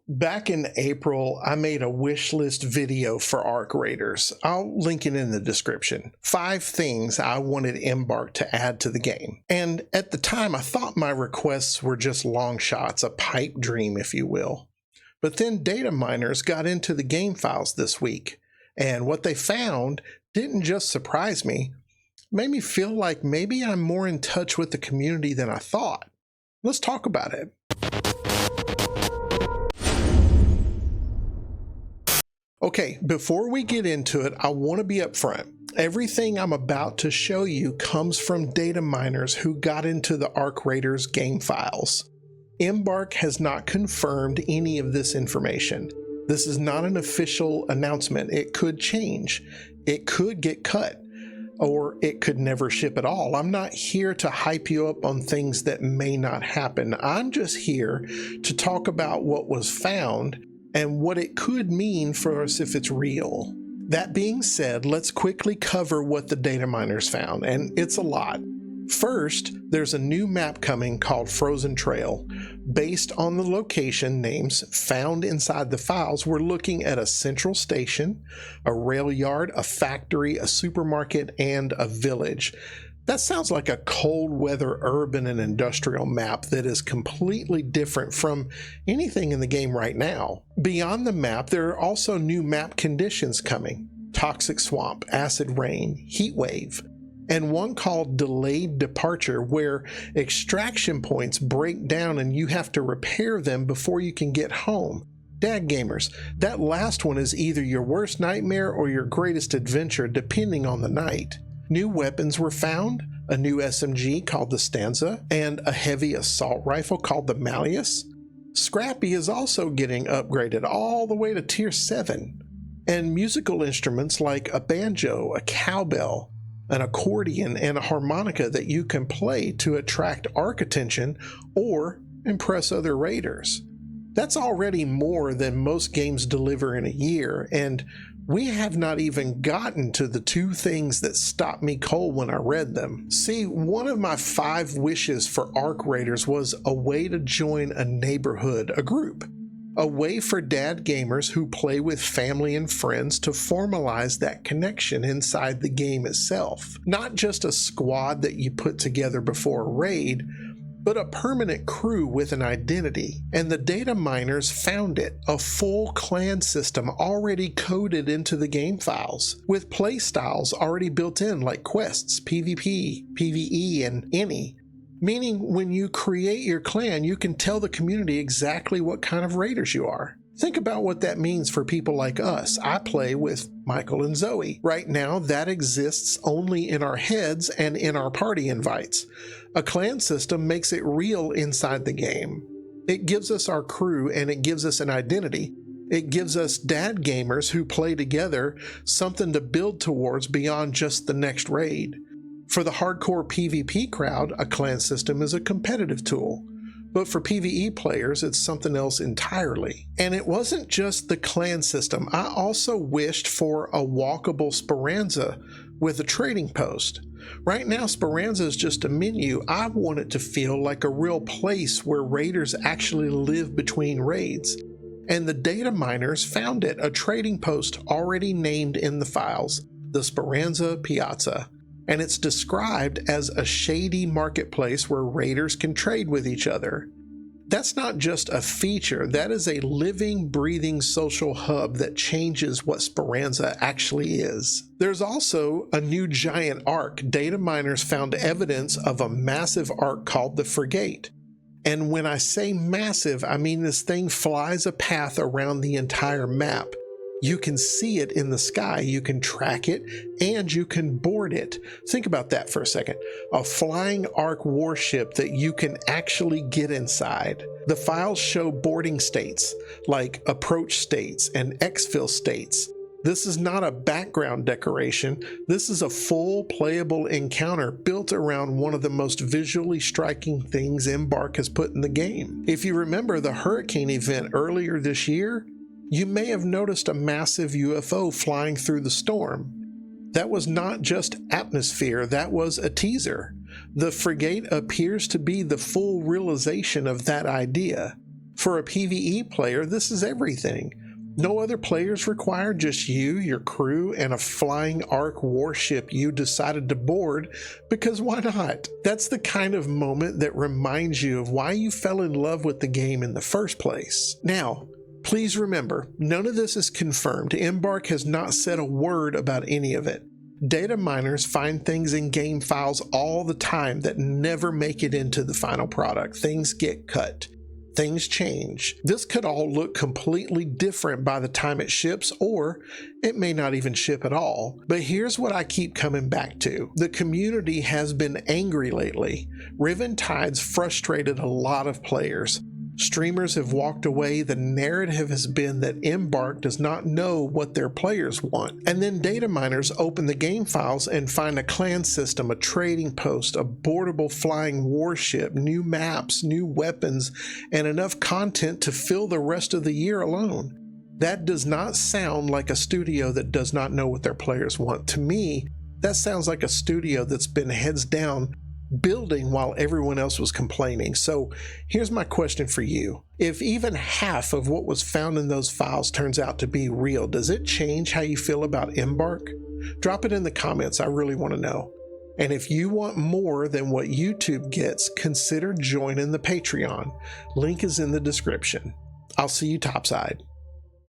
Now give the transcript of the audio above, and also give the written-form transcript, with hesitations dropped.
Back in April, I made a wish list video for Arc Raiders. I'll link it in the description. 5 things I wanted Embark to add to the game. And at the time, I thought my requests were just long shots, a pipe dream, if you will. But then dataminers got into the game files this week, and what they found didn't just surprise me, it made me feel like maybe I'm more in touch with the community than I thought. Let's talk about it. Okay, before we get into it, I want to be upfront. Everything I'm about to show you comes from dataminers who got into the Arc Raiders game files. Embark has not confirmed any of this information. This is not an official announcement. It could change. It could get cut, or it could never ship at all. I'm not here to hype you up on things that may not happen. I'm just here to talk about what was found and what it could mean for us if it's real. That being said, let's quickly cover what the dataminers found, and it's a lot. First, there's a new map coming called Frozen Trail. Based on the location names found inside the files, we're looking at a central station, a rail yard, a factory, a supermarket, and a village. That sounds like a cold weather urban and industrial map that is completely different from anything in the game right now. Beyond the map, there are also new map conditions coming: toxic swamp, acid rain, heat wave, and one called delayed departure, where extraction points break down and you have to repair them before you can get home. Dag gamers, that last one is either your worst nightmare or your greatest adventure, depending on the night. New weapons were found, a new SMG called the Stanza, and a heavy assault rifle called the Malleus. Scrappy is also getting upgraded all the way to tier 7. And musical instruments like a banjo, a cowbell, an accordion, and a harmonica that you can play to attract Arc attention or impress other raiders. That's already more than most games deliver in a year, and we have not even gotten to the 2 things that stopped me cold when I read them. See, one of my 5 wishes for Arc Raiders was a way to join a neighborhood, a group. A way for dad gamers who play with family and friends to formalize that connection inside the game itself. Not just a squad that you put together before a raid, but a permanent crew with an identity. And the dataminers found it, a full clan system already coded into the game files, with playstyles already built in like quests, PvP, PvE, and any. Meaning when you create your clan, you can tell the community exactly what kind of raiders you are. Think about what that means for people like us. I play with Michael and Zoe. Right now, that exists only in our heads and in our party invites. A clan system makes it real inside the game. It gives us our crew and it gives us an identity. It gives us dad gamers who play together something to build towards beyond just the next raid. For the hardcore PvP crowd, a clan system is a competitive tool. But for PvE players, it's something else entirely. And it wasn't just the clan system. I also wished for a walkable Speranza with a trading post. Right now, Speranza is just a menu. I want it to feel like a real place where raiders actually live between raids. And the dataminers found it, a trading post already named in the files, the Speranza Piazza. And it's described as a shady marketplace where raiders can trade with each other. That's not just a feature, that is a living, breathing social hub that changes what Speranza actually is. There's also a new giant arc. Dataminers found evidence of a massive arc called the Frigate. And when I say massive, I mean this thing flies a path around the entire map. You can see it in the sky, you can track it, and you can board it. Think about that for a second. A flying arc warship that you can actually get inside. The files show boarding states, like approach states and exfil states. This is not a background decoration. This is a full playable encounter built around one of the most visually striking things Embark has put in the game. If you remember the hurricane event earlier this year, you may have noticed a massive UFO flying through the storm. That was not just atmosphere, that was a teaser. The Frigate appears to be the full realization of that idea. For a PvE player, this is everything. No other players required, just you, your crew, and a flying Ark warship you decided to board, because why not? That's the kind of moment that reminds you of why you fell in love with the game in the first place. Now, please remember, none of this is confirmed. Embark has not said a word about any of it. Data miners find things in game files all the time that never make it into the final product. Things get cut. Things change. This could all look completely different by the time it ships, or it may not even ship at all. But here's what I keep coming back to. The community has been angry lately. Riven Tides frustrated a lot of players. Streamers have walked away. The narrative has been that Embark does not know what their players want. And then data miners open the game files and find a clan system, a trading post, a boardable flying warship, new maps, new weapons, and enough content to fill the rest of the year alone. That does not sound like a studio that does not know what their players want. To me, that sounds like a studio that's been heads down building while everyone else was complaining. So here's my question for you. If even half of what was found in those files turns out to be real, does it change how you feel about Embark? Drop it in the comments. I really want to know. And if you want more than what YouTube gets, consider joining the Patreon. Link is in the description. I'll see you topside.